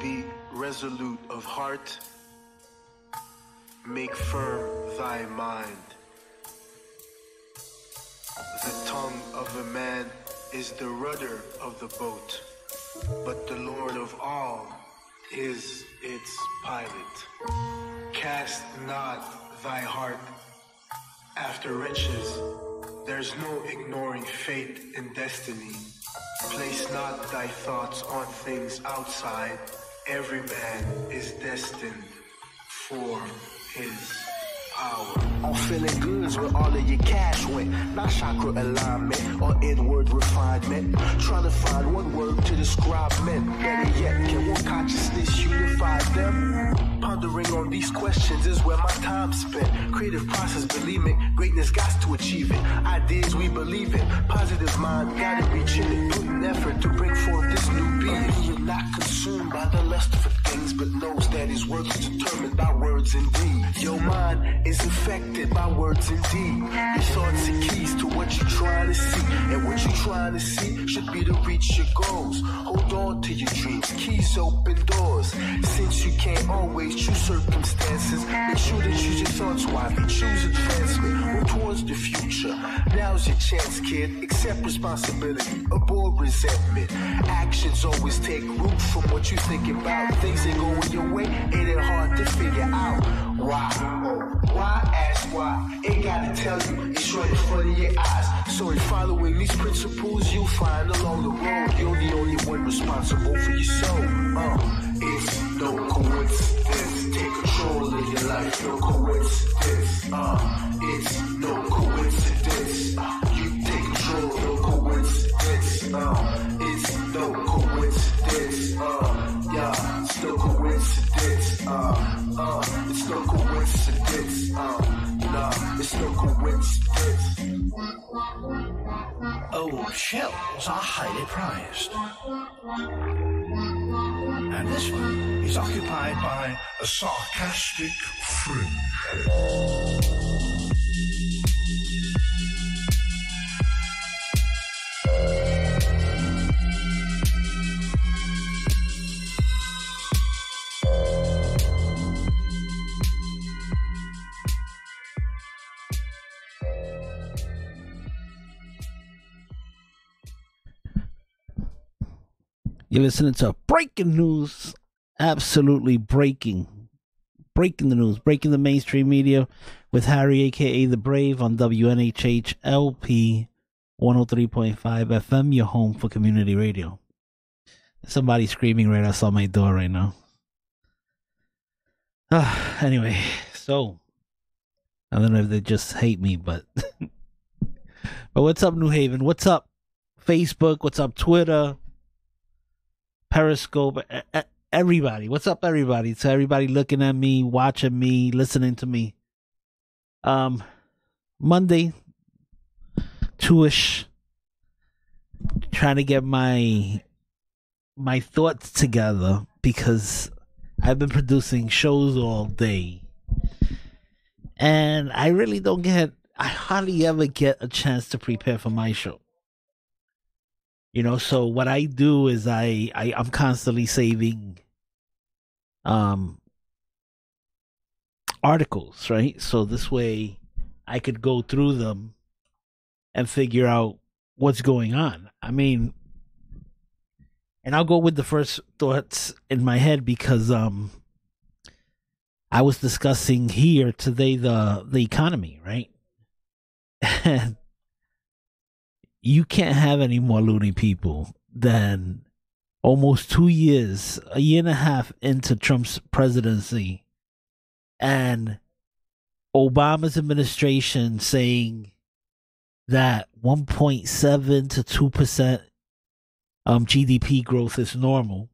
Be resolute of heart, make firm thy mind. The tongue of a man is the rudder of the boat, but the Lord of all is its pilot. Cast not thy heart after riches, there's no ignoring fate and destiny. Place not thy thoughts on things outside. Every man is destined for his hour. On feeling goods where all of your cash went. Not chakra alignment or inward refinement. Trying to find one word to describe men. Better yet, can one consciousness unify them? Pondering on these questions is where my time spent. Creative process, believe me, greatness got to achieve it. Ideas we believe in, positive mind, gotta reach in it. Put an effort to bring forth this new being. You're not consumed by the lust for things, but knows that his worth is determined by words and deeds. Your mind is affected by words and deeds. Your thoughts are keys to what you're trying to see, and what you're trying to see should be to reach your goals. Hold on to your dreams, keys open doors. Since you can't always choose circumstances, make sure to choose your thoughts wisely. Choose advancement, work towards the future. Now's your chance, kid. Accept responsibility, avoid resentment. Actions always take root from what you think about. Things ain't going your way, ain't it hard to figure out why? Why? Ask why. Ain't gotta tell you, it's right in front of your eyes. So in following these principles you'll find along the road, you're the only one responsible for your soul. It's no coincidence. Take control of your life, no coincidence. It's no coincidence. You take control, no coincidence. It's no coincidence. Yeah, it's no coincidence. It's no coincidence. Nah, it's no coincidence. Old shells are highly prized. And this one is occupied by a sarcastic fringe. You're listening to breaking news, absolutely breaking the news, breaking the mainstream media with Harry, a.k.a. The Brave, on WNHH LP 103.5 FM, your home for community radio. Somebody screaming right outside my door right now. Anyway, so, I don't know if they just hate me, but... but what's up, New Haven? What's up, Facebook? What's up, Twitter? Periscope, everybody. What's up, everybody? So everybody looking at me, watching me, listening to me. Monday, 2ish, trying to get my thoughts together because I've been producing shows all day, and I hardly ever get a chance to prepare for my show. You know, so what I do is I'm constantly saving articles, right? So this way I could go through them and figure out what's going on. I mean, and I'll go with the first thoughts in my head because I was discussing here today the economy, right? And you can't have any more loony people than almost 2 years, a year and a half into Trump's presidency, and Obama's administration saying that 1.7 to 2% GDP growth is normal,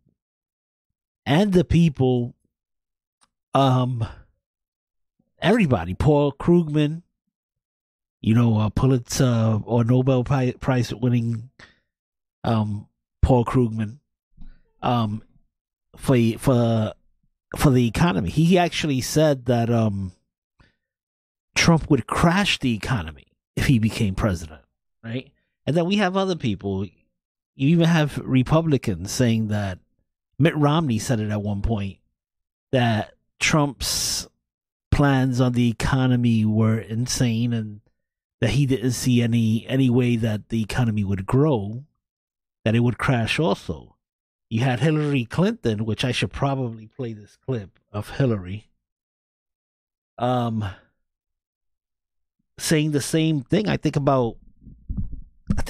and the people, everybody, Paul Krugman, you know, Pulitzer or Nobel Prize winning Paul Krugman, for the economy. He actually said that Trump would crash the economy if he became president, right? And then we have other people. You even have Republicans saying that Mitt Romney said it at one point that Trump's plans on the economy were insane and that he didn't see any way that the economy would grow, that it would crash also. You had Hillary Clinton, which I should probably play this clip of Hillary, saying the same thing. I think it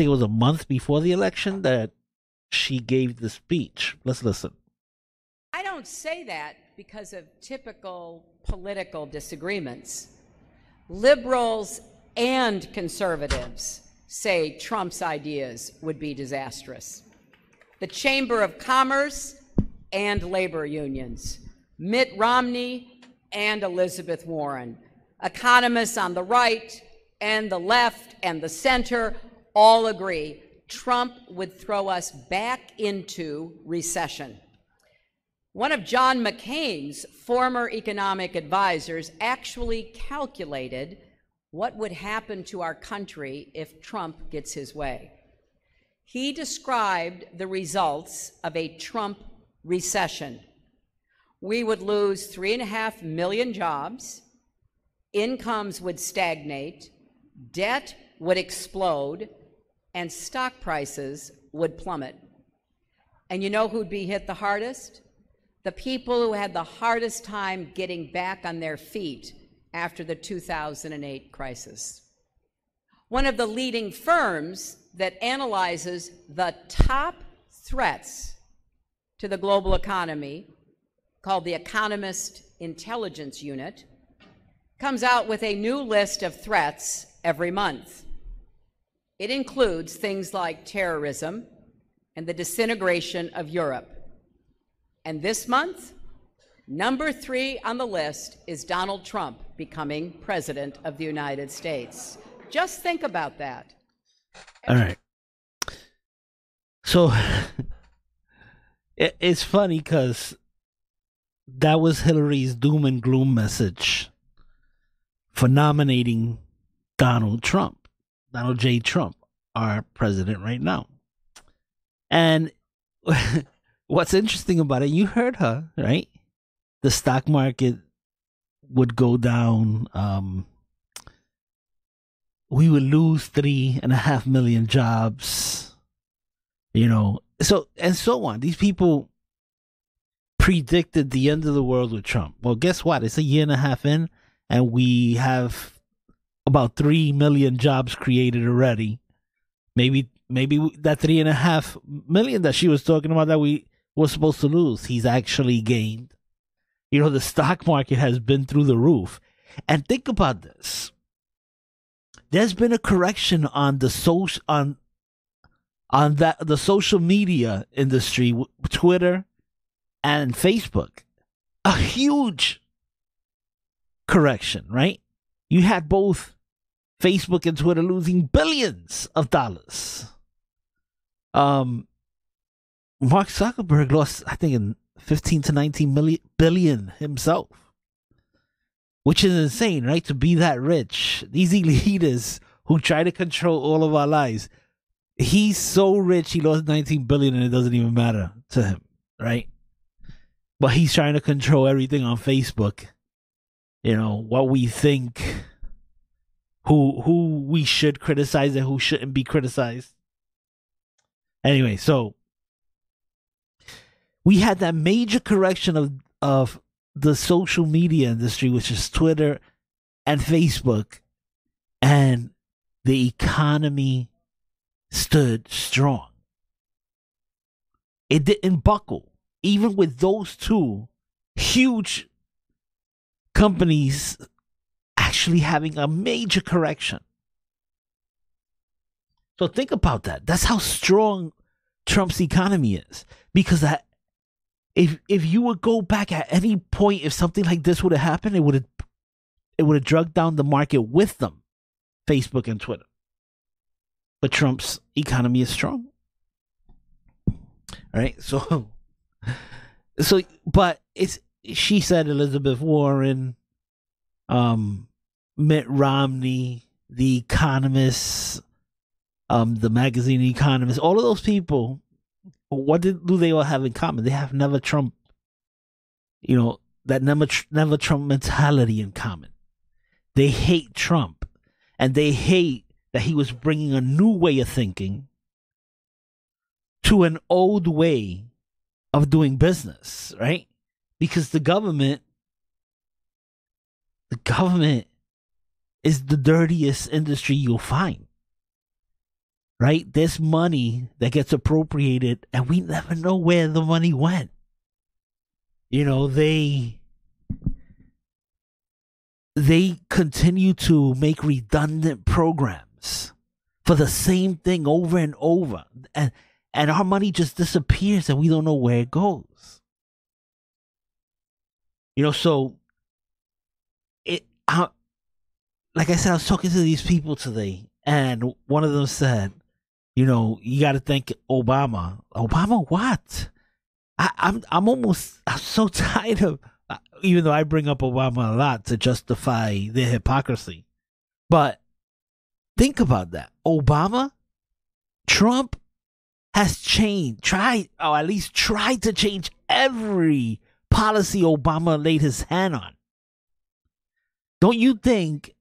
was a month before the election that she gave the speech. Let's listen. I don't say that because of typical political disagreements. Liberals and conservatives say Trump's ideas would be disastrous. The Chamber of Commerce and labor unions, Mitt Romney and Elizabeth Warren, economists on the right and the left and the center all agree Trump would throw us back into recession. One of John McCain's former economic advisors actually calculated what would happen to our country if Trump gets his way. He described the results of a Trump recession. We would lose 3.5 million jobs, incomes would stagnate, debt would explode, and stock prices would plummet. And you know who'd be hit the hardest? The people who had the hardest time getting back on their feet after the 2008 crisis. One of the leading firms that analyzes the top threats to the global economy, called the Economist Intelligence Unit, comes out with a new list of threats every month. It includes things like terrorism and the disintegration of Europe. And this month, number 3 on the list is Donald Trump becoming president of the United States. Just think about that. All right. So it's funny because that was Hillary's doom and gloom message for nominating Donald J. Trump, our president right now. And what's interesting about it, you heard her, right? The stock market would go down. We would lose 3.5 million jobs, so and so on. These people predicted the end of the world with Trump. Well, guess what? It's a year and a half in, and we have about 3 million jobs created already. Maybe that 3.5 million that she was talking about that we were supposed to lose, he's actually gained. The stock market has been through the roof. And think about this. There's been a correction on the the social media industry, Twitter and Facebook. A huge correction, right? You had both Facebook and Twitter losing billions of dollars. Mark Zuckerberg lost, I think, in 15 to 19 billion himself, which is insane, right? To be that rich. These elitists who try to control all of our lives. He's so rich, he lost 19 billion and it doesn't even matter to him, right? But he's trying to control everything on Facebook. What we think, who we should criticize and who shouldn't be criticized. Anyway, so we had that major correction of the social media industry, which is Twitter and Facebook, and the economy stood strong. It didn't buckle, even with those two huge companies actually having a major correction. So think about that. That's how strong Trump's economy is. Because if you would go back at any point, if something like this would have happened, it would have dragged down the market with them, Facebook and Twitter. But Trump's economy is strong. All right, so So, but she said Elizabeth Warren, Mitt Romney, The Economist, the magazine The Economist, all of those people, what do they all have in common? They have never Trump, that never Trump mentality in common. They hate Trump, and they hate that he was bringing a new way of thinking to an old way of doing business, right? Because the government is the dirtiest industry you'll find, right? There's money that gets appropriated and we never know where the money went. They continue to make redundant programs for the same thing over and over. And our money just disappears and we don't know where it goes. So like I said, I was talking to these people today, and one of them said, you got to thank Obama. Obama what? I'm so tired of, even though I bring up Obama a lot to justify their hypocrisy. But think about that. Obama, Trump has tried to change every policy Obama laid his hand on. Don't you think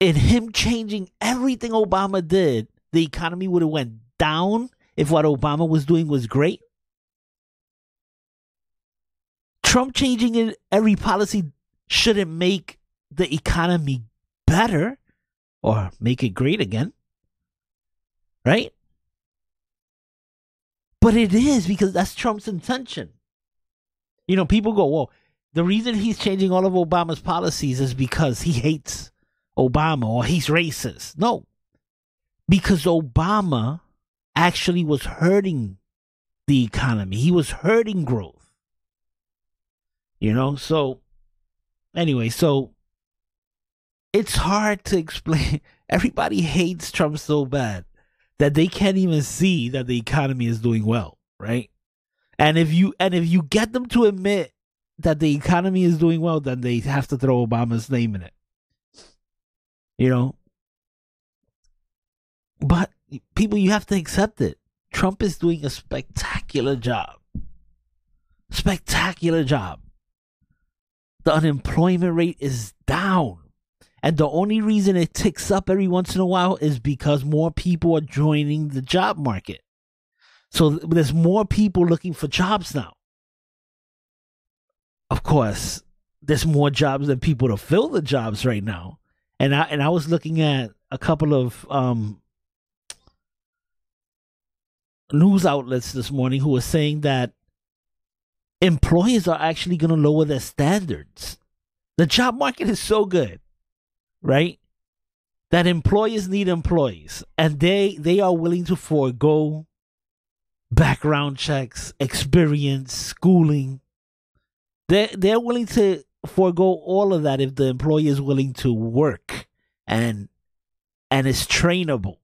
in him changing everything Obama did, the economy would have went down if what Obama was doing was great? Trump changing every policy shouldn't make the economy better or make it great again, right? But it is, because that's Trump's intention. People go, well, the reason he's changing all of Obama's policies is because he hates Obama or he's racist. No, because Obama actually was hurting the economy. He was hurting growth. So anyway, so it's hard to explain. Everybody hates Trump so bad that they can't even see that the economy is doing well, right? And if you get them to admit that the economy is doing well, then they have to throw Obama's name in it. But people, you have to accept it. Trump is doing a spectacular job. Spectacular job. The unemployment rate is down. And the only reason it ticks up every once in a while is because more people are joining the job market. So there's more people looking for jobs now. Of course, there's more jobs than people to fill the jobs right now. And I was looking at a couple of news outlets this morning who were saying that employers are actually going to lower their standards. The job market is so good, right, that employers need employees, and they are willing to forego background checks, experience, schooling. They're willing to forego all of that if the employee is willing to work and is trainable.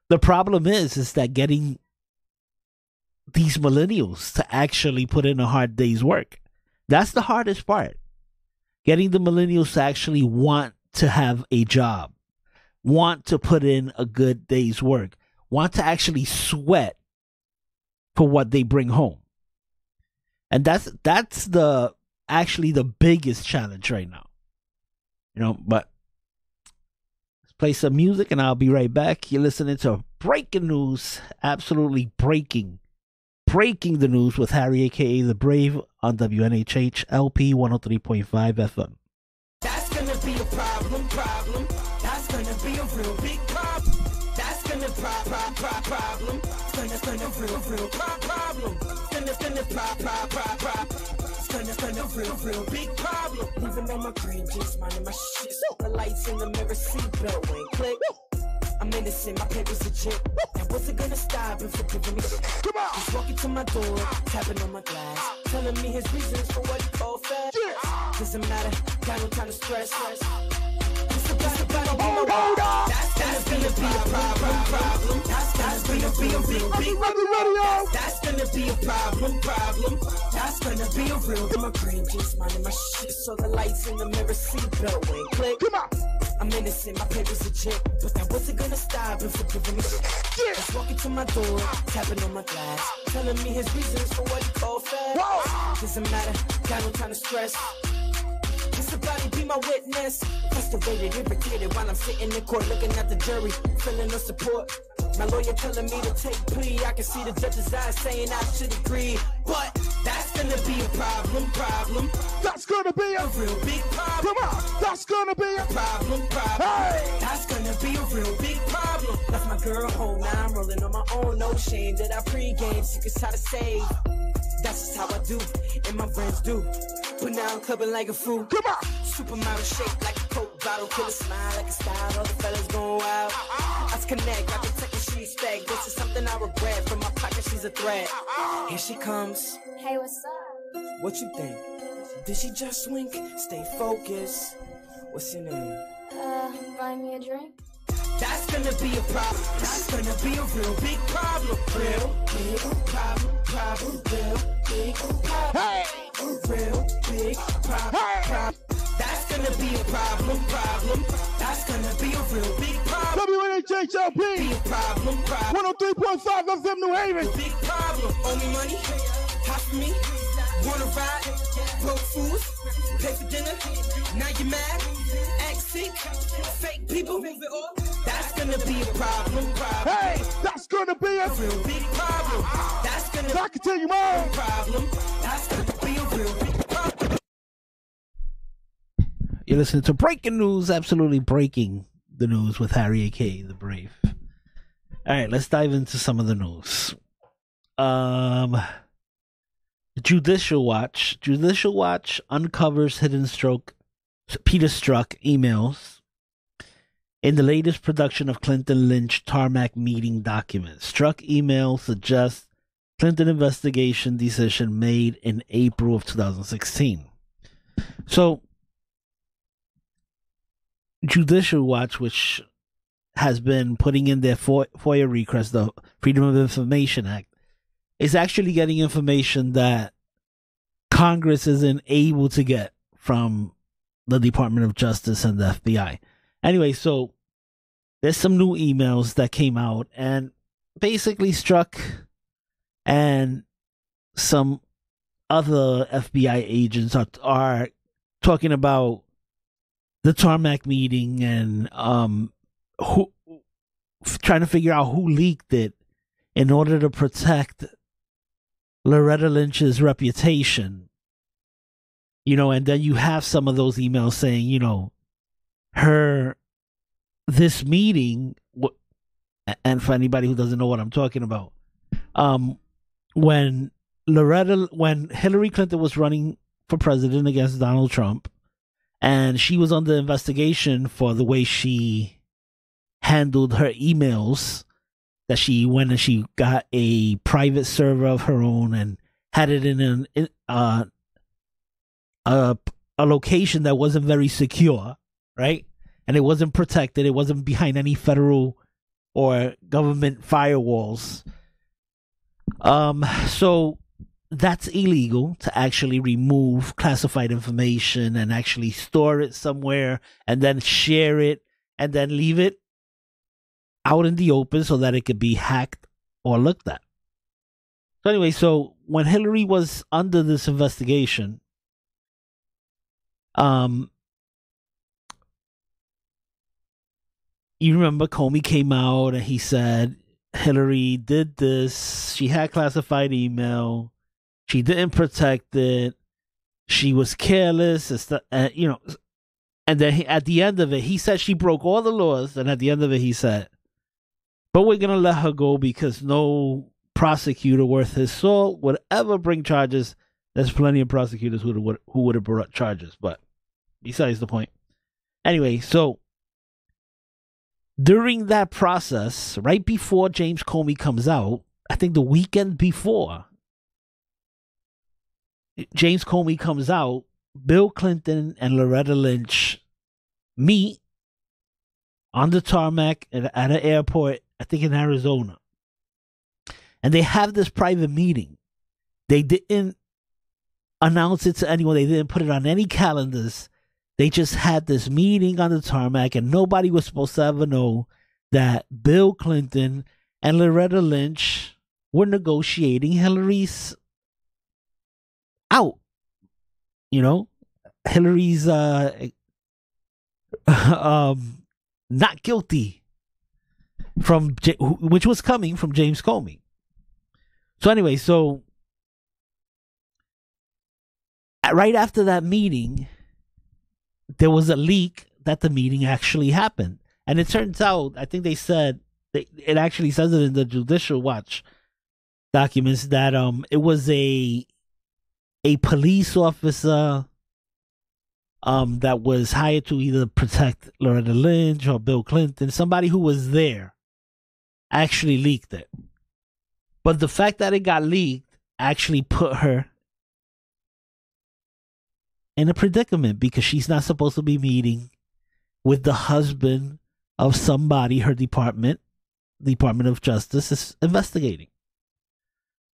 The problem is that getting these millennials to actually put in a hard day's work, that's the hardest part. Getting the millennials to actually want to have a job, want to put in a good day's work, want to actually sweat for what they bring home. And that's actually the biggest challenge right now. But let's play some music and I'll be right back. You're listening to Breaking News, absolutely breaking the news with Harry, aka The Brave, on WNHH LP 103.5 FM. That's gonna be a problem. That's gonna be a real big problem. That's gonna problem. Gonna real problem. Gonna real big problem. Leaving on my green jeans, minding my shit. The lights in the mirror, seatbelt went click. I'm innocent, my papers legit. And what's it gonna stop him from giving me shit? Come on. He's walking to my door, tapping on my glass, telling me his reasons for what he called fast. Doesn't matter, got no time to stress. It's a That's gonna be a problem. That's gonna be a real big problem. That's gonna be a problem. That's gonna be a real. My brain just minding my shit, so the lights in the mirror seatbelt went click. Come on. I'm innocent, my papers legit, but that wasn't gonna stop him from giving me shit. Just walking to my door, tapping on my glass, telling me his reasons for what he called fast. Doesn't matter, got no time to stress. Can somebody be my witness? Frustrated, irritated while I'm sitting in court looking at the jury, feeling no support. My lawyer telling me to take plea. I can see the judge's eyes saying I should agree, but that's gonna be a problem. That's gonna be A real big problem. Come on, that's gonna be a Problem. Hey! That's gonna be a real big problem. Left my girl home, now I'm rolling on my own. No shame that I pregame, secrets how to save. That's just how I do, and my friends do. But now I'm clubbing like a fool. Come on. Supermodel shaped like a Coke bottle. Killer smile like a style, all the fellas going wild. Let's connect, I can take what she expect. This is something I regret. From my pocket, she's a threat. Here she comes. Hey, what's up? What you think? Did she just wink? Stay focused. What's your name? Buy me a drink? That's gonna be a problem. That's gonna be a real big problem. Real big problem. Real big problem. Hey! Real big problem. That's gonna be a problem. That's gonna be a real big problem. WNHHLP, Be a problem. 103.5 FM New Haven. Big problem. Owe me money. Hot for me. Wanna ride? Broke fools. Pay for dinner. Now you mad? Act sick. Fake people. That's gonna be a problem. Hey, that's gonna be a Real big problem. That's gonna I can tell you more. problem. That's gonna be a real big problem. You're listening to Breaking News, absolutely breaking the news with Harry A.K. The Brave. All right, let's dive into some of the news. Judicial Watch uncovers Peter Strzok emails in the latest production of Clinton Lynch tarmac meeting documents. Strzok email suggests Clinton investigation decision made in April of 2016. So, Judicial Watch, which has been putting in their FOIA request, the Freedom of Information Act, is actually getting information that Congress isn't able to get from the Department of Justice and the FBI. Anyway, so there's some new emails that came out, and basically Strzok and some other FBI agents are talking about the tarmac meeting and who trying to figure out who leaked it in order to protect Loretta Lynch's reputation. You know, and then you have some of those emails saying, you know, this meeting, and for anybody who doesn't know what I'm talking about, when Hillary Clinton was running for president against Donald Trump, and she was under investigation for the way she handled her emails, that she went and she got a private server of her own and had it in a location that wasn't very secure, right? And it wasn't protected. It wasn't behind any federal or government firewalls. So that's illegal, to actually remove classified information and actually store it somewhere and then share it and then leave it out in the open so that it could be hacked or looked at. So anyway, so when Hillary was under this investigation, you remember Comey came out and he said Hillary did this. She had classified email. She didn't protect it. She was careless. You know, and then at the end of it, he said she broke all the laws. And at the end of it, he said, but we're going to let her go because no prosecutor worth his salt would ever bring charges. There's plenty of prosecutors who would have brought charges. But besides the point. Anyway, so during that process, right before James Comey comes out, I think the weekend before James Comey comes out, Bill Clinton and Loretta Lynch meet on the tarmac at an airport, I think in Arizona. And they have this private meeting. They didn't announce it to anyone. They didn't put it on any calendars. They just had this meeting on the tarmac, and nobody was supposed to ever know that Bill Clinton and Loretta Lynch were negotiating Hillary's out. You know, Hillary's not guilty from which was coming from James Comey. So anyway, so right after that meeting, there was a leak that the meeting actually happened. And it turns out, I think they said, it actually says it in the Judicial Watch documents that it was a police officer that was hired to either protect Loretta Lynch or Bill Clinton. Somebody who was there actually leaked it. But the fact that it got leaked actually put her in a predicament because she's not supposed to be meeting with the husband of somebody her Department of Justice is investigating.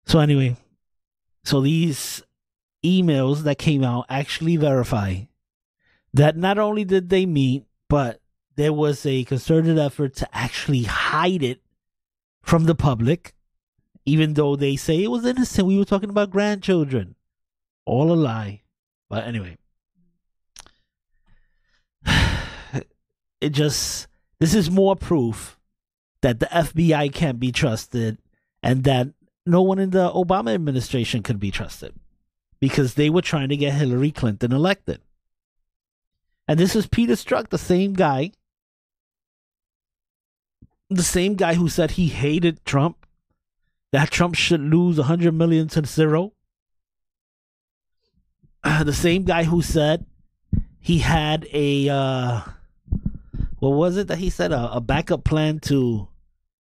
So anyway, so these emails that came out actually verify that not only did they meet, but there was a concerted effort to actually hide it from the public, even though they say it was innocent. We were talking about grandchildren. All a lie. But anyway, this is more proof that the FBI can't be trusted and that no one in the Obama administration could be trusted because they were trying to get Hillary Clinton elected. And this is Peter Strzok, the same guy who said he hated Trump, that Trump should lose 100 million to 0. The same guy who said he had what was it that he said? A backup plan he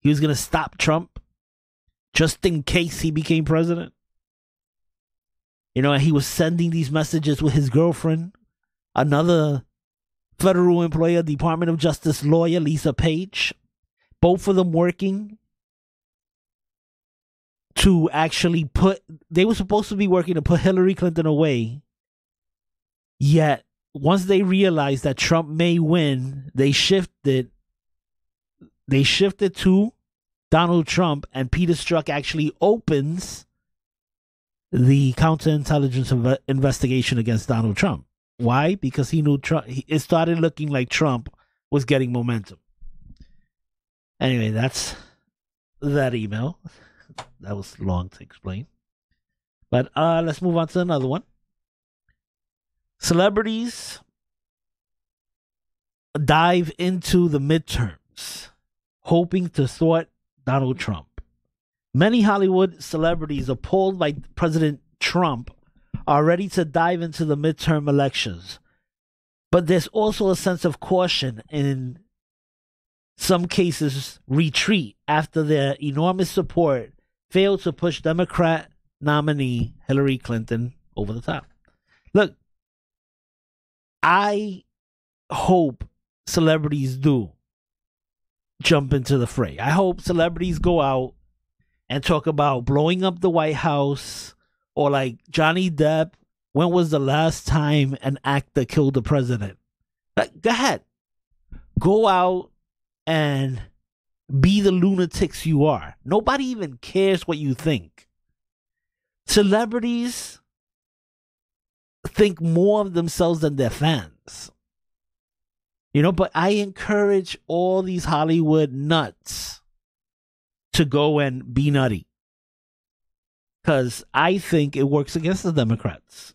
was going to stop Trump just in case he became president. You know, and he was sending these messages with his girlfriend, another federal employee, Department of Justice lawyer, Lisa Page, both of them working to actually they were supposed to be working to put Hillary Clinton away. Yet, once they realized that Trump may win, they shifted to Donald Trump, and Peter Strzok actually opens the counterintelligence investigation against Donald Trump. Why? Because he knew it started looking like Trump was getting momentum. Anyway, that's that email. That was long to explain. But let's move on to another one. Celebrities dive into the midterms, hoping to thwart Donald Trump. Many Hollywood celebrities appalled by President Trump are ready to dive into the midterm elections. But there's also a sense of caution in some cases retreat after their enormous support failed to push Democrat nominee Hillary Clinton over the top. Look, I hope celebrities do jump into the fray. I hope celebrities go out and talk about blowing up the White House, or like Johnny Depp. When was the last time an actor killed the president? Like, go ahead. Go out and be the lunatics you are. Nobody even cares what you think. Celebrities think more of themselves than their fans. You know, but I encourage all these Hollywood nuts to go and be nutty. Because I think it works against the Democrats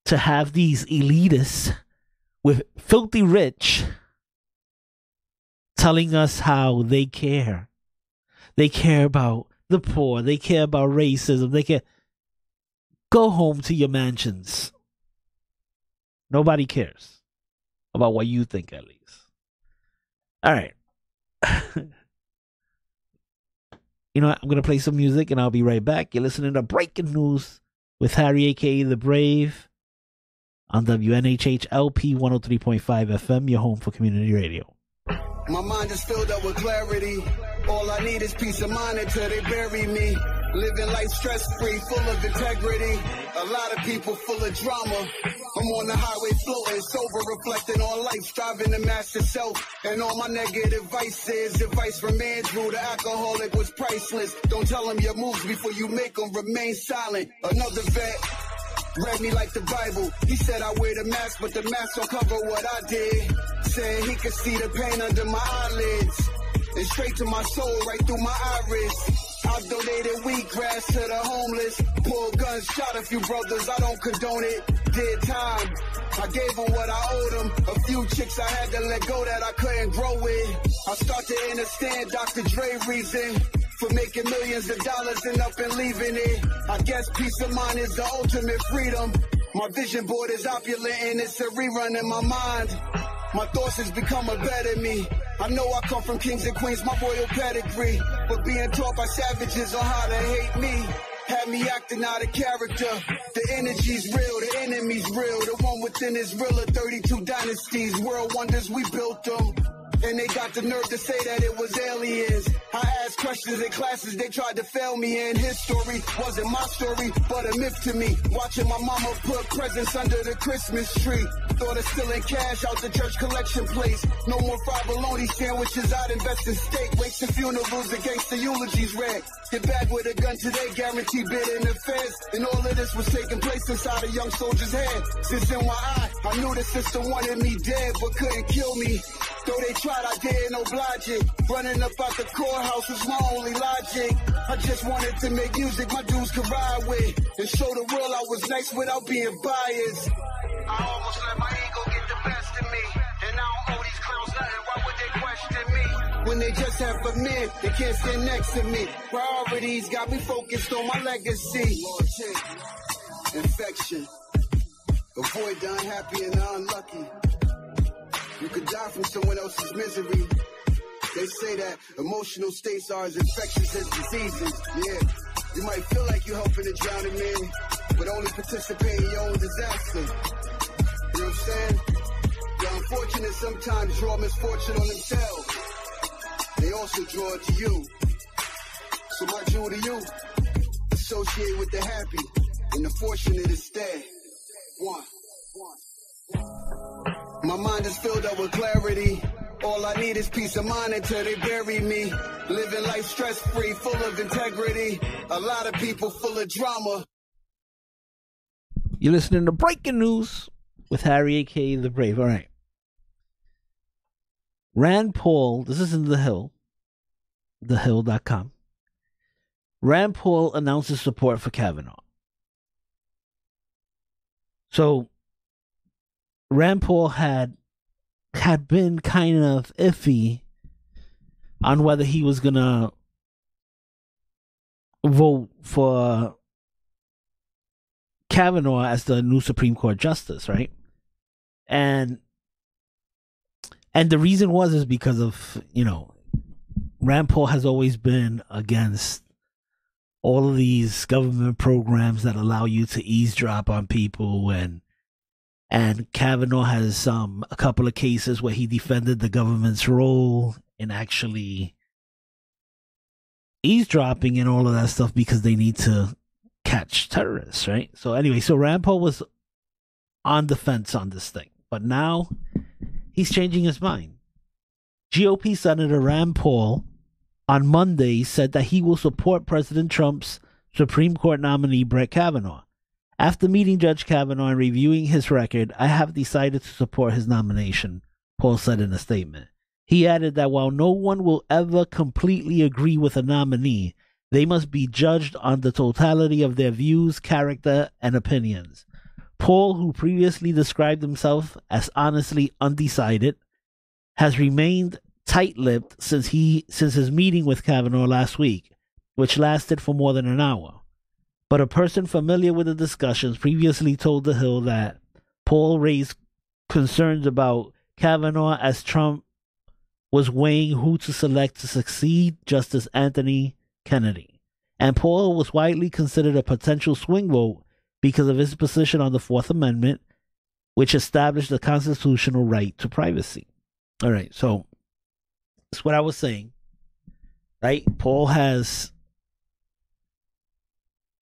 to have these elitists with filthy rich telling us how they care. They care about the poor. They care about racism. They care. Go home to your mansions. Nobody cares about what you think, at least. All right. You know what? I'm going to play some music and I'll be right back. You're listening to Breaking News with Harry, a.k.a. The Brave, on WNHH LP 103.5 FM, your home for community radio. My mind is filled up with clarity. All I need is peace of mind until they bury me. Living life stress-free, full of integrity. A lot of people full of drama. I'm on the highway floating, sober, reflecting on life, striving to master self. And all my negative vices, advice from Andrew, the alcoholic, was priceless. Don't tell him your moves before you make them, remain silent. Another vet read me like the Bible. He said I wear the mask, but the mask don't cover what I did. Saying he could see the pain under my eyelids. And straight to my soul, right through my iris. I've donated wheatgrass to the homeless. Pulled guns, shot a few brothers, I don't condone it. Did time, I gave them what I owed them. A few chicks I had to let go that I couldn't grow with. I start to understand Dr. Dre reason for making millions of dollars and up and leaving it. I guess peace of mind is the ultimate freedom. My vision board is opulent and it's a rerun in my mind. My thoughts has become a better me. I know I come from kings and queens, my royal pedigree. But being taught by savages on how to hate me had me acting out of character. The energy's real, the enemy's real. The one within is realer, 32 dynasties. World wonders, we built them. And they got the nerve to say that it was aliens. I asked questions in classes they tried to fail me in. His story wasn't my story, but a myth to me. Watching my mama put presents under the Christmas tree. Thought of stealing cash out the church collection place. No more fried bologna sandwiches, I'd invest in steak. Wakes and funerals against the eulogies read. Get back with a gun today, guaranteed bid in the feds. And all of this was taking place inside a young soldier's head. Since NYI, I knew the system wanted me dead, but couldn't kill me. Though they tried, I didn't oblige it. Running up out the courthouse was my only logic. I just wanted to make music my dudes could ride with. And show the world I was nice without being biased. I almost let my ego get the best of me. And I don't owe these clowns nothing, why would they question me? When they just have for men, they can't stand next to me. Priorities got me focused on my legacy. Infection. Avoid the unhappy and the unlucky. You could die from someone else's misery. They say that emotional states are as infectious as diseases. Yeah, you might feel like you're helping a drowning man, but only participate in your own disaster. You know what I'm saying? The unfortunate sometimes draw misfortune on themselves. They also draw it to you. So my jewel to you, associate with the happy and the fortunate instead. One. My mind is filled up with clarity. All I need is peace of mind until they bury me. Living life stress-free, full of integrity. A lot of people full of drama. You're listening to Breaking News with Harry, a.k.a. The Brave. All right. Rand Paul, this is in The Hill, thehill.com. Rand Paul announces support for Kavanaugh. So, Rand Paul had been kind of iffy on whether he was going to vote for Kavanaugh as the new Supreme Court justice, right? And the reason is because of, Rand Paul has always been against all of these government programs that allow you to eavesdrop on people, and Kavanaugh has a couple of cases where he defended the government's role in actually eavesdropping and all of that stuff because they need to catch terrorists, right? So anyway, so Rand Paul was on the fence on this thing, but now he's changing his mind. GOP Senator Rand Paul on Monday said that he will support President Trump's Supreme Court nominee Brett Kavanaugh. After meeting Judge Kavanaugh and reviewing his record, I have decided to support his nomination, Paul said in a statement. He added that while no one will ever completely agree with a nominee, they must be judged on the totality of their views, character, and opinions. Paul, who previously described himself as honestly undecided, has remained tight-lipped since his meeting with Kavanaugh last week, which lasted for more than an hour. But a person familiar with the discussions previously told The Hill that Paul raised concerns about Kavanaugh as Trump was weighing who to select to succeed Justice Anthony Kennedy. And Paul was widely considered a potential swing vote because of his position on the Fourth Amendment, which established the constitutional right to privacy. All right, so That's what I was saying. Right? Paul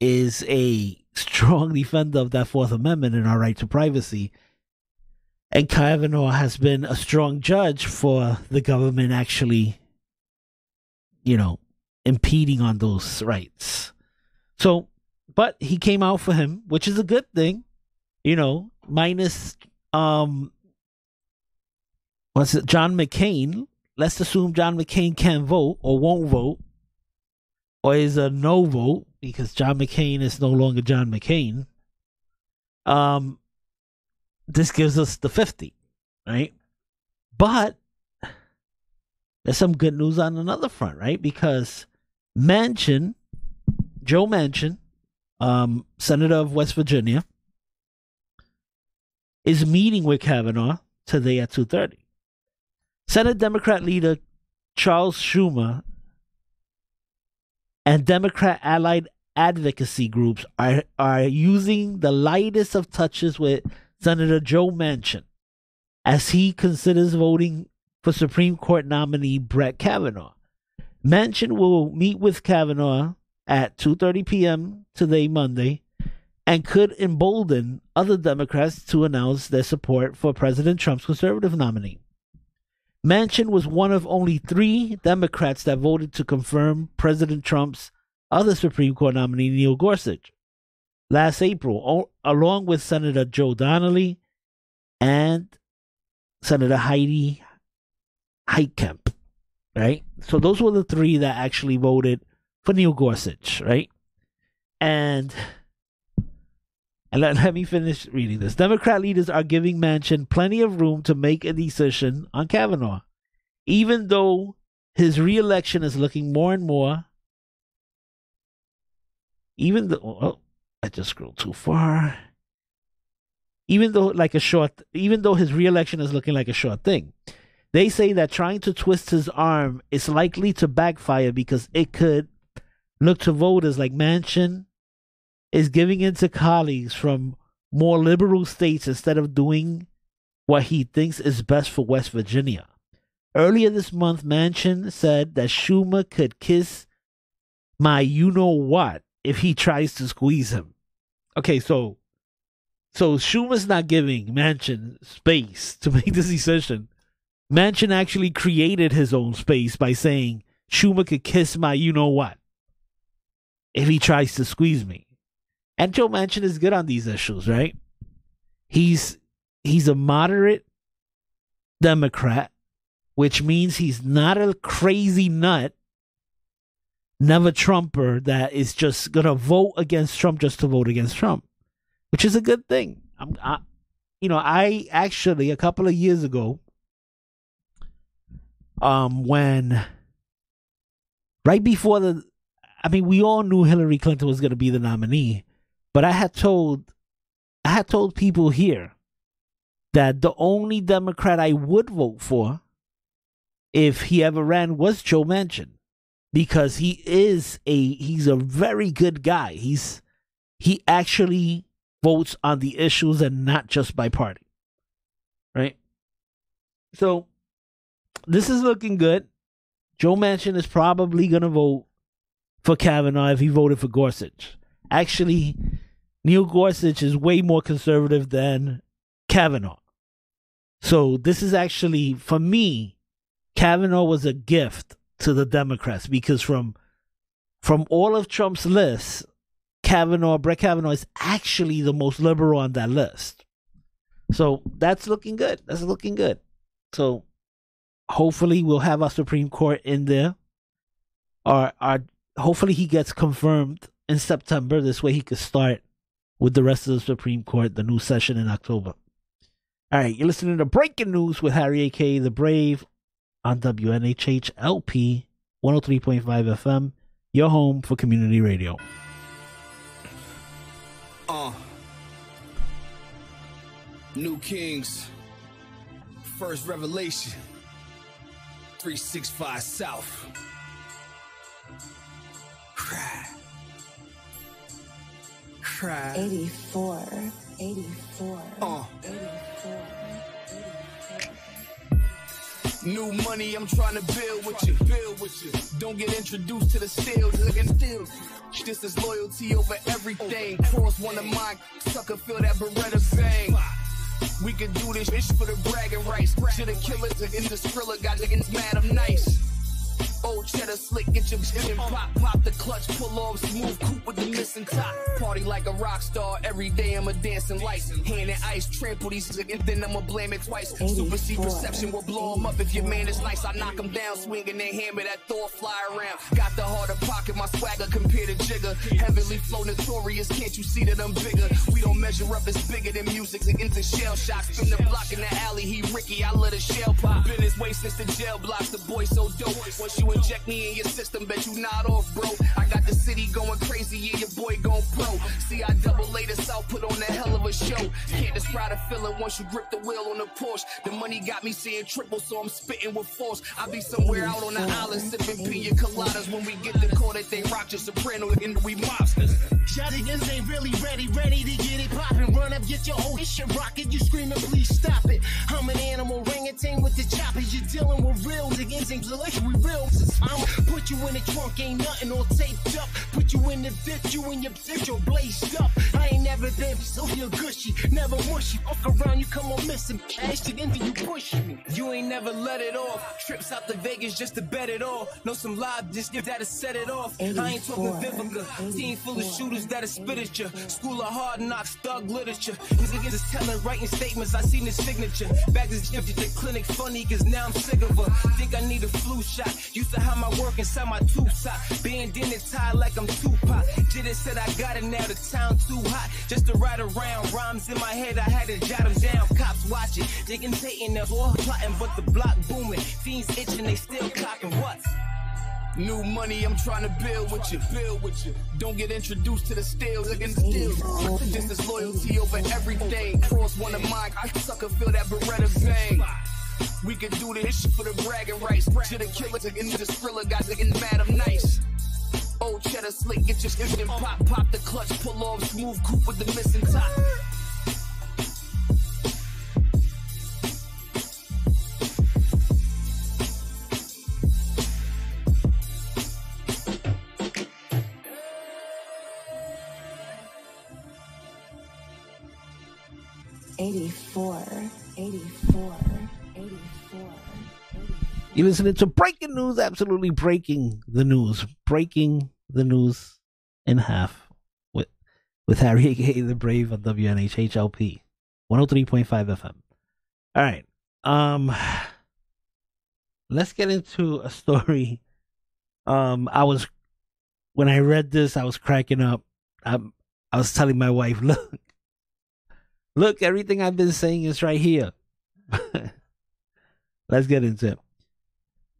is a strong defender of that Fourth Amendment and our right to privacy. And Kavanaugh has been a strong judge for the government actually, impeding on those rights. So, but he came out for him, which is a good thing, minus, John McCain. Let's assume John McCain can't vote or won't vote or is a no vote because John McCain is no longer John McCain. This gives us the 50, right? But there's some good news on another front, right? Because Joe Manchin, Senator of West Virginia, is meeting with Kavanaugh today at 2:30. Senate Democrat leader Charles Schumer and Democrat allied advocacy groups are using the lightest of touches with Senator Joe Manchin as he considers voting for Supreme Court nominee Brett Kavanaugh. Manchin will meet with Kavanaugh at 2:30 p.m. today, Monday, and could embolden other Democrats to announce their support for President Trump's conservative nominee. Manchin was one of only 3 Democrats that voted to confirm President Trump's other Supreme Court nominee, Neil Gorsuch, last April, along with Senator Joe Donnelly and Senator Heidi Heitkamp, right? So those were the 3 that actually voted for Neil Gorsuch, right? And let me finish reading this. Democrat leaders are giving Manchin plenty of room to make a decision on Kavanaugh, even though his re-election is looking more and more. I just scrolled too far. Even though his re-election is looking like a short thing, they say that trying to twist his arm is likely to backfire because it could look to voters like Manchin is giving in to colleagues from more liberal states instead of doing what he thinks is best for West Virginia. Earlier this month, Manchin said that Schumer could kiss my you-know-what if he tries to squeeze him. Okay, so Schumer's not giving Manchin space to make this decision. Manchin actually created his own space by saying Schumer could kiss my you-know-what if he tries to squeeze me. And Joe Manchin is good on these issues, right? He's a moderate Democrat, which means he's not a crazy nut, never Trumper that is just going to vote against Trump just to vote against Trump, which is a good thing. I actually, a couple of years ago, when right before we all knew Hillary Clinton was going to be the nominee. But I had told people here that the only Democrat I would vote for if he ever ran was Joe Manchin, because he's a very good guy. He actually votes on the issues and not just by party, right? So this is looking good. Joe Manchin is probably going to vote for Kavanaugh if he voted for Gorsuch. Actually, Neil Gorsuch is way more conservative than Kavanaugh. So this is actually, for me, Kavanaugh was a gift to the Democrats because from all of Trump's lists, Brett Kavanaugh is actually the most liberal on that list. So that's looking good. So hopefully we'll have our Supreme Court in there. Hopefully he gets confirmed in September. This way he could start with the rest of the Supreme Court, the new session in October. All right, you're listening to Breaking News with Harry A.K. The Brave on WNHH LP 103.5 FM, your home for community radio. New Kings, First Revelation, 365 South. Cry. 84. New money, I'm trying to build with you. Don't get introduced to the steals. This is loyalty over everything. Cross one of mine, sucker feel that Beretta bang. We can do this bitch for the bragging rights. To the killers in the thriller, got niggas mad, I'm nice. Old cheddar slick, get your bitch and pop the clutch, pull off smooth coupe with the missing top. Party like a rock star, every day I'm a dancing light. Hand and ice, trample these and then I'ma blame it twice. Super C perception will blow him up if your man is nice. I knock him down, swinging and hammer that Thor fly around. Got the harder pocket, my swagger compared to Jigger. Heavily flow notorious, can't you see that I'm bigger? We don't measure up, it's bigger than music. Into shell shots, from the block in the alley, he Ricky, I let a shell pop. Been his way since the jail blocks, the boy so dope. Once you inject me in your system, bet you not off, bro. I got the city going crazy, yeah, your boy gon' pro. See, I double laid this out, put on a hell of a show. Can't describe the feeling once you grip the wheel on the Porsche. The money got me seeing triple, so I'm spitting with force. I be somewhere out on the island, sipping pina coladas. When we get the call that they rock your soprano, and we mobsters. Shotguns ain't really ready to get it poppin'. Run up, get your whole shit rockin'. You screaming, please stop it. I'm an animal, orangutan with the choppers. You're dealing with real niggas, ain't like we real. I'ma put you in the trunk, ain't nothing all taped up. Put you in the dip, you and your bitch, your blazed up. I ain't never been so you're gushy, never mushy. Walk around, you come on missing. Ask you into you push me. You ain't never let it off. Trips out to Vegas just to bet it all. Know some live, just give that to set it off. I ain't talking Vivica. Team full of shooters that'll spit at ya. School of hard knocks, thug literature. These niggas is telling, writing statements. I seen his signature. Back is empty, the clinic funny, cause now I'm sick of her. Think I need a flu shot. Used to have my work inside my tube sock. Bandana tied like I'm Tupac. Jitted said I got it now, the town too hot. Just to ride around, rhymes in my head, I had to jot them down. Cops watching, digging, taking us all plotting, but the block booming. Fiends itching, they still clocking what? New money, I'm trying to build with you. Don't get introduced to the steals. This is loyalty over everything. Cross one of mine, I sucker feel that Beretta bang. We can do this for the bragging rights. To the killers in the thriller, got niggas mad, I'm nice. Old cheddar slick, get your shit and pop the clutch, pull off smooth coupe with the missing top. You're listening to Breaking News, absolutely breaking the news in half with Harry, aka The Brave on WNHHLP 103.5 FM. All right, let's get into a story. When I read this, I was cracking up. I was telling my wife, look, everything I've been saying is right here. Let's get into it.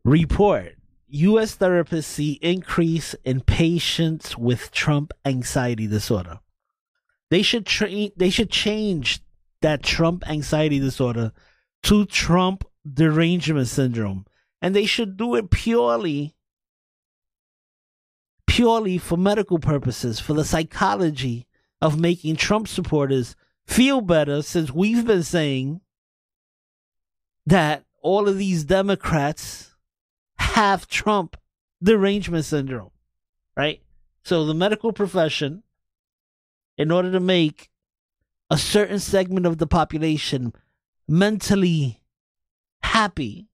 Report: U.S. therapists see increase in patients with Trump anxiety disorder. They should change that Trump anxiety disorder to Trump derangement syndrome, and they should do it purely for medical purposes, for the psychology of making Trump supporters feel better, since we've been saying that all of these Democrats have Trump derangement syndrome, right? So the medical profession, in order to make a certain segment of the population mentally happy,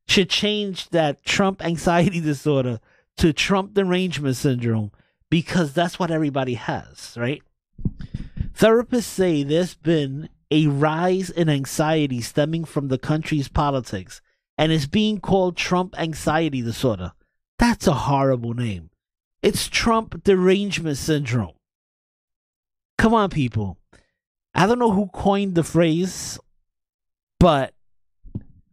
should change that Trump anxiety disorder to Trump derangement syndrome, because that's what everybody has, right? Therapists say there's been a rise in anxiety stemming from the country's politics, and it's being called Trump anxiety disorder. That's a horrible name. It's Trump derangement syndrome. Come on, people. I don't know who coined the phrase, but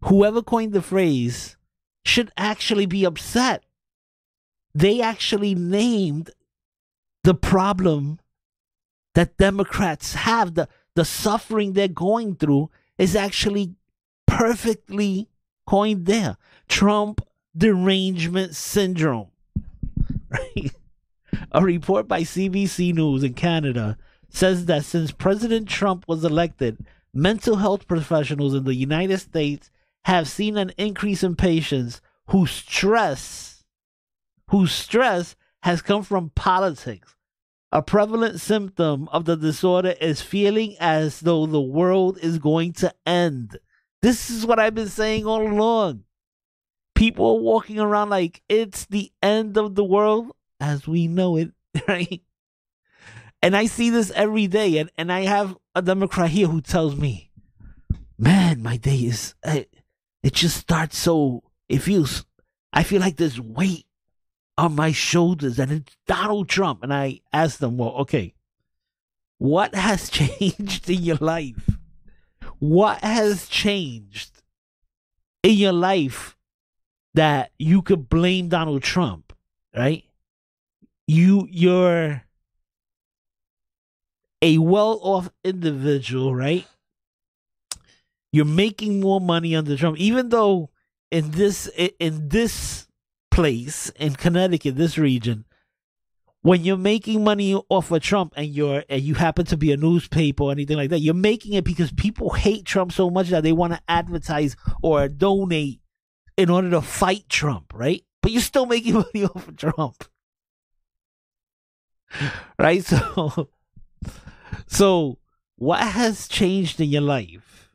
whoever coined the phrase should actually be upset. They actually named the problem that Democrats have, the suffering they're going through, is actually perfectly coined there. Trump derangement syndrome. Right? A report by CBC News in Canada says that since President Trump was elected, mental health professionals in the United States have seen an increase in patients whose stress has come from politics. A prevalent symptom of the disorder is feeling as though the world is going to end. This is what I've been saying all along. People are walking around like it's the end of the world as we know it, right? And I see this every day, and I have a Democrat here who tells me, man, my day is, it just starts so, I feel like there's weight on my shoulders, and it's Donald Trump. And I asked them, well, okay, what has changed in your life? What has changed in your life that you could blame Donald Trump, right? You're a well-off individual, right? You're making more money under Trump, even though in this place in Connecticut, this region, when you're making money off of Trump and you happen to be a newspaper or anything like that, you're making it because people hate Trump so much that they want to advertise or donate in order to fight Trump, right? But you're still making money off of Trump, right? So what has changed in your life?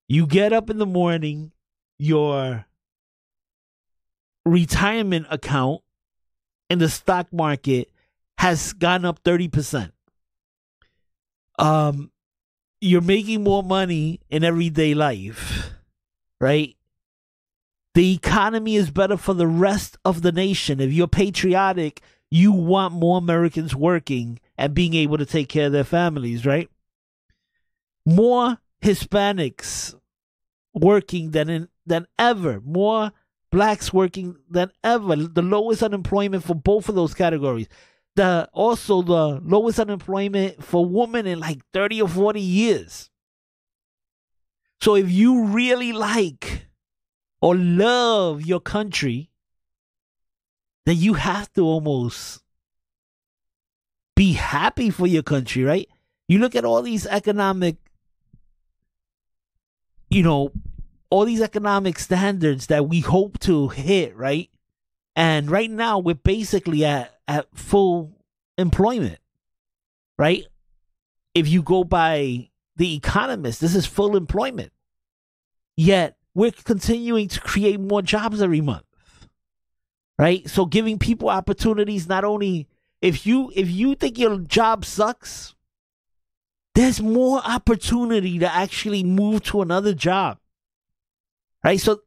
You get up in the morning, your retirement account in the stock market has gone up 30%. You're making more money in everyday life, right? The economy is better for the rest of the nation. If you're patriotic, you want more Americans working and being able to take care of their families, right? More Hispanics working than ever. More blacks working than ever. The lowest unemployment for both of those categories. Also the lowest unemployment for women in like 30 or 40 years. So if you really like or love your country, then you have to almost be happy for your country, right? You look at all these economic, all these economic standards that we hope to hit, right? And right now we're basically at full employment, right? If you go by The Economist, this is full employment. Yet we're continuing to create more jobs every month, right? So giving people opportunities, not only if you think your job sucks, there's more opportunity to actually move to another job, right? So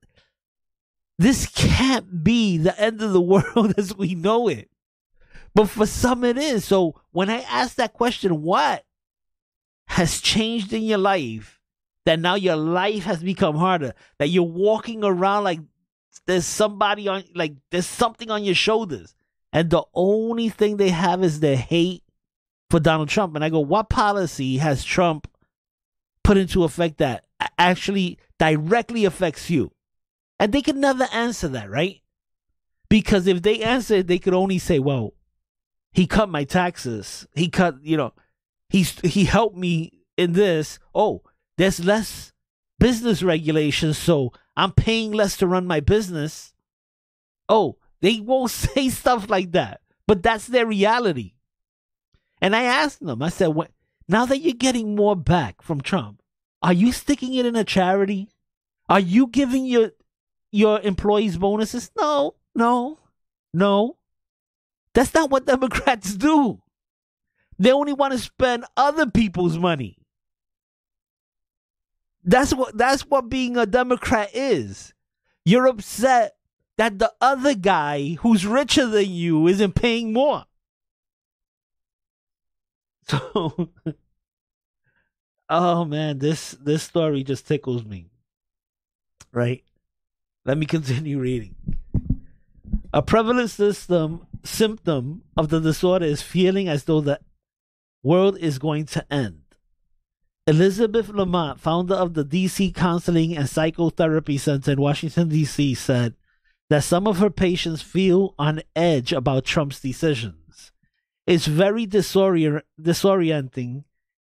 this can't be the end of the world as we know it. But for some it is. So when I ask that question, what has changed in your life that now your life has become harder, that you're walking around like there's something on your shoulders, and the only thing they have is their hate for Donald Trump? And I go, what policy has Trump put into effect that actually directly affects you? And they could never answer that, right? Because if they answer it, they could only say, well, he cut my taxes. He cut, he helped me in this. Oh, there's less business regulations, so I'm paying less to run my business. Oh, they won't say stuff like that. But that's their reality. And I asked them, I said, now that you're getting more back from Trump, are you sticking it in a charity? Are you giving your employees bonuses? No. That's not what Democrats do. They only want to spend other people's money. That's what being a Democrat is. You're upset that the other guy who's richer than you isn't paying more. So, oh man, this story just tickles me. Right? Let me continue reading. A prevalent symptom of the disorder is feeling as though the world is going to end. Elizabeth Lamont, founder of the DC Counseling and Psychotherapy Center in Washington, D.C., said that some of her patients feel on edge about Trump's decisions. It's very disorienting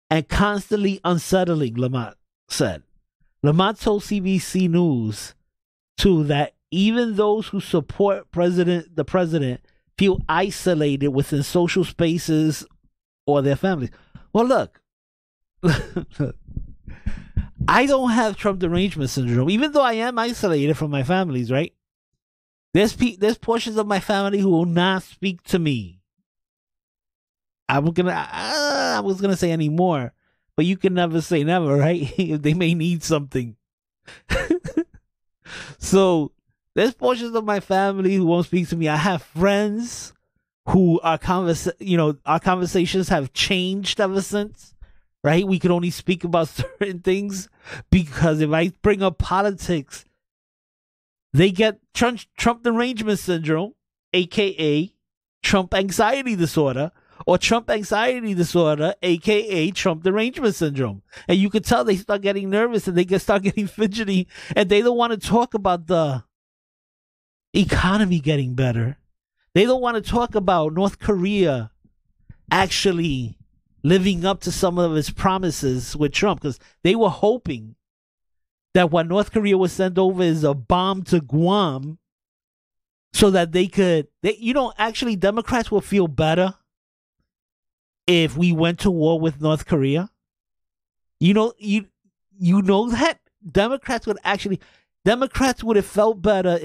and constantly unsettling, Lamont said. Lamont told CBC News, too, that even those who support the president feel isolated within social spaces or their families. Well, look, I don't have Trump derangement syndrome, even though I am isolated from my families, right? There's portions of my family who will not speak to me. I was gonna say anymore, but you can never say never, right? They may need something. So there's portions of my family who won't speak to me. I have friends who our conversations have changed ever since, right? We could only speak about certain things because if I bring up politics, they get Trump derangement syndrome, aka Trump anxiety disorder, or Trump anxiety disorder, aka Trump derangement syndrome. And you could tell they start getting nervous and they start getting fidgety, and they don't want to talk about the economy getting better. They don't want to talk about North Korea actually living up to some of its promises with Trump, because they were hoping that what North Korea would send over is a bomb to Guam so that actually Democrats will feel better if we went to war with North Korea. You know that Democrats would have felt better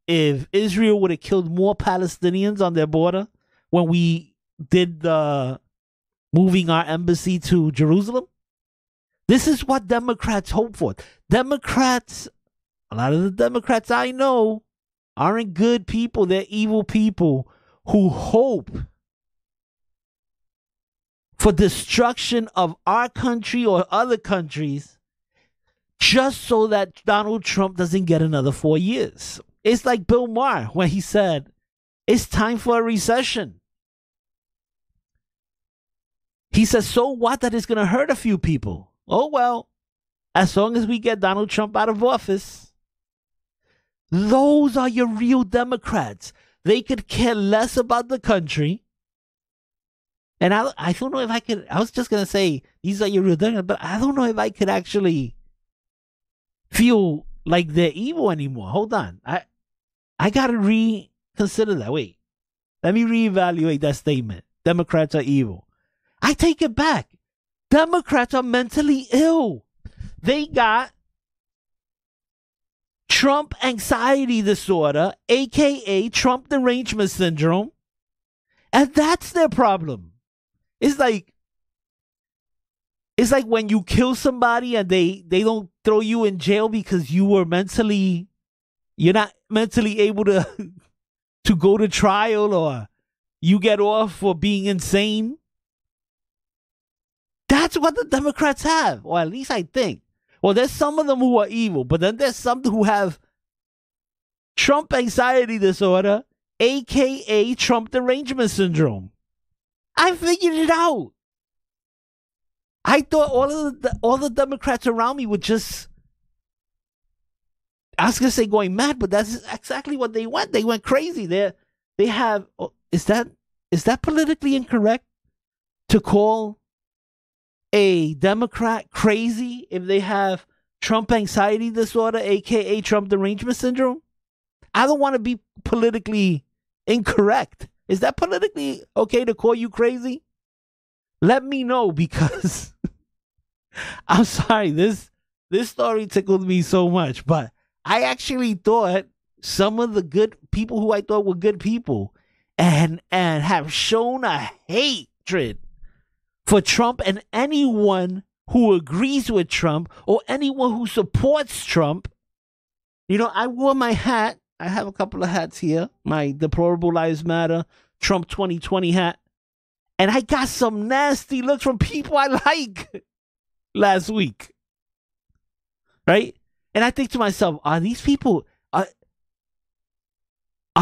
if Israel would have killed more Palestinians on their border when we did the moving our embassy to Jerusalem. This is what Democrats hope for. A lot of the Democrats I know aren't good people. They're evil people who hope for destruction of our country or other countries just so that Donald Trump doesn't get another 4 years. It's like Bill Maher when he said, it's time for a recession. He says, so what that it's going to hurt a few people? Oh, well, as long as we get Donald Trump out of office. Those are your real Democrats. They could care less about the country. And I don't know if I could, I was just going to say, these are your real Democrats, but I don't know if I could actually feel like they're evil anymore. Hold on. I got to reconsider that. Wait, let me reevaluate that statement. Democrats are evil. I take it back. Democrats are mentally ill. They got Trump anxiety disorder, aka Trump derangement syndrome, and that's their problem. It's like when you kill somebody and they don't throw you in jail because you're not mentally able to go to trial, or you get off for being insane. That's what the Democrats have, or at least I think. Well, there's some of them who are evil, but then there's some who have Trump anxiety disorder, aka Trump derangement syndrome. I figured it out. I thought all the Democrats around me would just, I was gonna say going mad, but that's exactly what they went. They went crazy. They have. Is that politically incorrect to call a Democrat crazy if they have Trump anxiety disorder, aka Trump derangement syndrome? I don't want to be politically incorrect. Is that politically okay to call you crazy? Let me know, because I'm sorry, this story tickled me so much, but I actually thought some of the good people who I thought were good people and have shown a hatred for Trump and anyone who agrees with Trump or anyone who supports Trump. You know, I wore my hat. I have a couple of hats here. My Deplorable Lives Matter Trump 2020 hat. And I got some nasty looks from people I like last week. Right? And I think to myself, are these people, are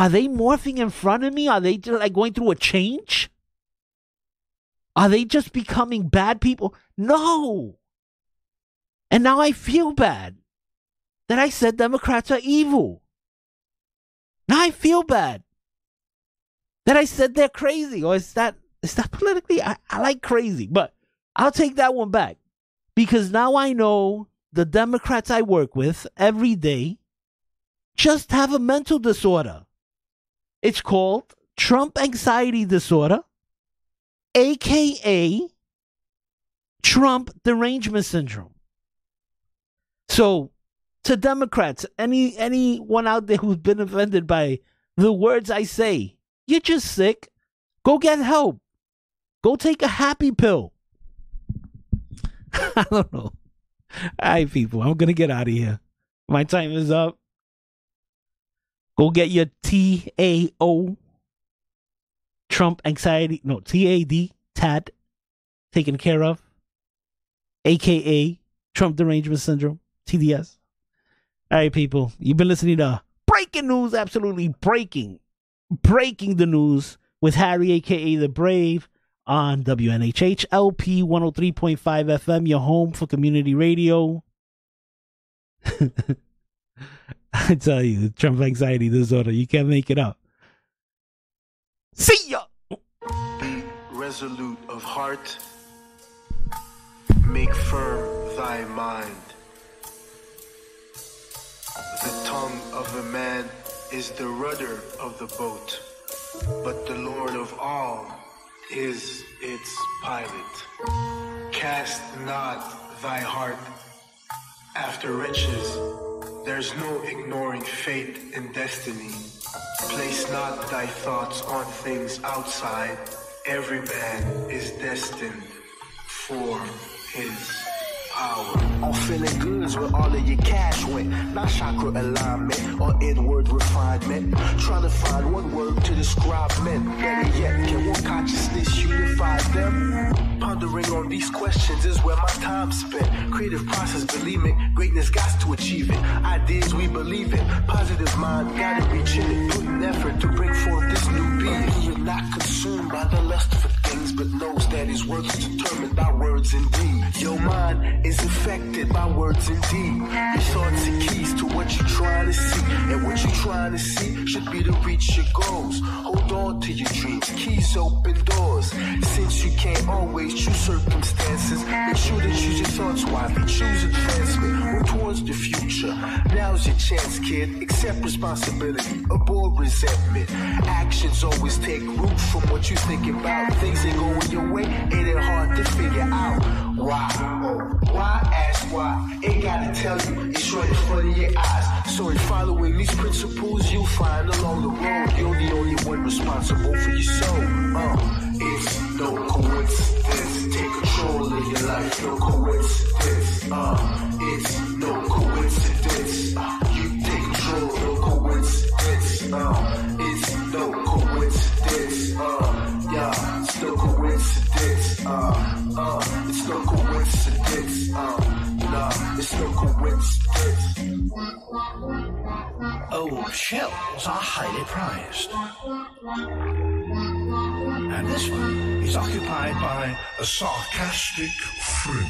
they morphing in front of me? Are they just like going through a change? Are they just becoming bad people? No. And now I feel bad that I said Democrats are evil. Now I feel bad that I said they're crazy. Or is that politically? I like crazy, but I'll take that one back, because now I know the Democrats I work with every day just have a mental disorder. It's called Trump anxiety disorder, aka Trump derangement syndrome. So, to Democrats, anyone out there who's been offended by the words I say, you're just sick. Go get help. Go take a happy pill. I don't know. All right, people, I'm going to get out of here. My time is up. Go get your TAO, Trump anxiety, no, TAD, taken care of, aka Trump derangement syndrome, TDS. All right, people, you've been listening to Breaking News, absolutely breaking the news with Harry, aka The Brave, on WNHH LP 103.5 FM, your home for community radio. I tell you, Trump anxiety disorder, you can't make it up. See ya! Be resolute of heart, make firm thy mind. The tongue of a man is the rudder of the boat, but the Lord of all is its pilot. Cast not thy heart after riches. There's no ignoring fate and destiny. Place not thy thoughts on things outside. Every man is destined for his hour. I'm feeling goods where all of your cash went. Not chakra alignment or inward refinement. Trying to find one word to describe men. Better yet, can one consciousness unify them? Pondering on these questions is where my time spent. Creative process, believe me, greatness got to achieve it. Ideas we believe in, positive mind, gotta reach in it. Putting effort to bring forth this new being. You're not consumed by the lust for things, but knows that his worth is determined by words and deeds. Your mind is affected by words and deeds. Your thoughts are keys to what you're trying to see, and what you're trying to see should be to reach your goals. Hold on to your dreams, keys open doors. Since you can't always choose circumstances, make sure to choose your thoughts wisely. Choose advancement, work towards the future. Now's your chance, kid. Accept responsibility, avoid resentment. Actions always take root from what you think about. Things ain't going your way, it ain't hard to figure out. Why? Why? Ask why. Ain't gotta tell you, it's right in front of your eyes. So in following these principles, you'll find along the road you're the only one responsible for your soul. It's no coincidence. Take control of your life, no coincidence. It's no coincidence. You take control, no coincidence. It's no coincidence. Yeah, it's no coincidence. It's no coincidence. Nah, it's no coincidence. Old shells are highly prized. And this one is occupied by a sarcastic fringe.